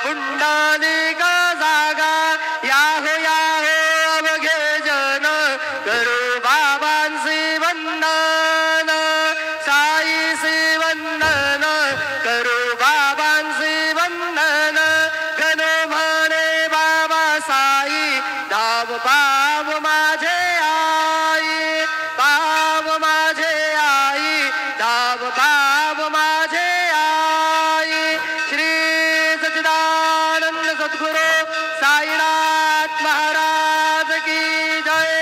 पुंडलिक जागा Yahoo Yahoo अवघे जन करू बाबांचे वंदन साईचे वंदन करू बाबांचे वंदन गणो म्हणे बाबा साई धाव पाव माझे आई पाव माझे आई धाव पाव माझे आई श्री सच्चिदानंद सद्गुरु साईनाथ महाराज की जय।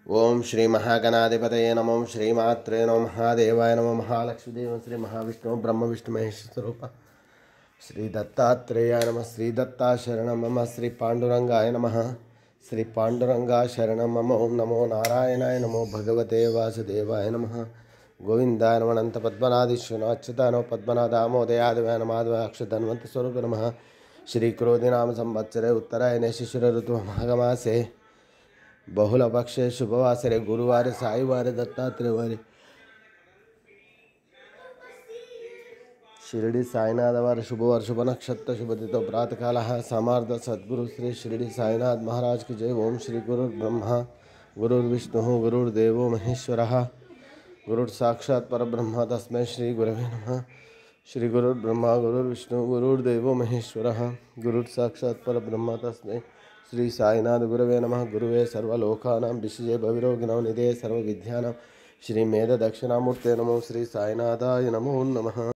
ओम श्री महागणाधिपतये नमो श्रीमात्रे नमो महादेवाय नमो महालक्ष्मीदेव श्री महाविष्णु ब्रह्म विष्णु महेश स्वरूप श्री दत्तात्रेयाय नमः श्री दत्ता शरणं मम श्री पांडुरंगाय नमः श्री पांडुरंगा शरणं मम ओम नमो नारायणाय नमो भगवते वासुदेवाय नमः गोविंदाय नमः अनंत पद्मनाभीश्वराय अच्युताय नमः पद्मनाभामोदयादेवाय नमः माधवाय अक्षधन्वंत स्वरूप नमः श्री क्रोधी नाम संवत्सरे उत्तरायणे शिशिर ऋतु माघमासे बहुल पक्षे शुभवासरे गुरुवारे साईवारे दत्तात्रेय वारे शिरडी साईनाथ वारे शुभवार शुभ नक्षत्र शुभदितो प्रातःकाल समार्थ सद्गुरु श्री शिरडी साईनाथ महाराज की जय। ओम श्री गुरुर्ब्रह्मा गुरुर्विष्णु गुरुर्देवो महेश्वरः गुरुर्साक्षात् परब्रह्म तस्मै श्री गुरवे नमः। श्री गुरुर्ब्रह्मा गुरुर्विष्णु गुरुर्देवो महेश्वरः गुरुर्साक्षात् परब्रह्म तस्मै श्री साईनाथ गुरवे नमः। गुरुवे सर्वलोकानां विषये भविरोगिणां निधये सर्वविद्यानां श्री मेध दक्षिणामूर्ते नमो श्री साईनाथाय नमो नमः।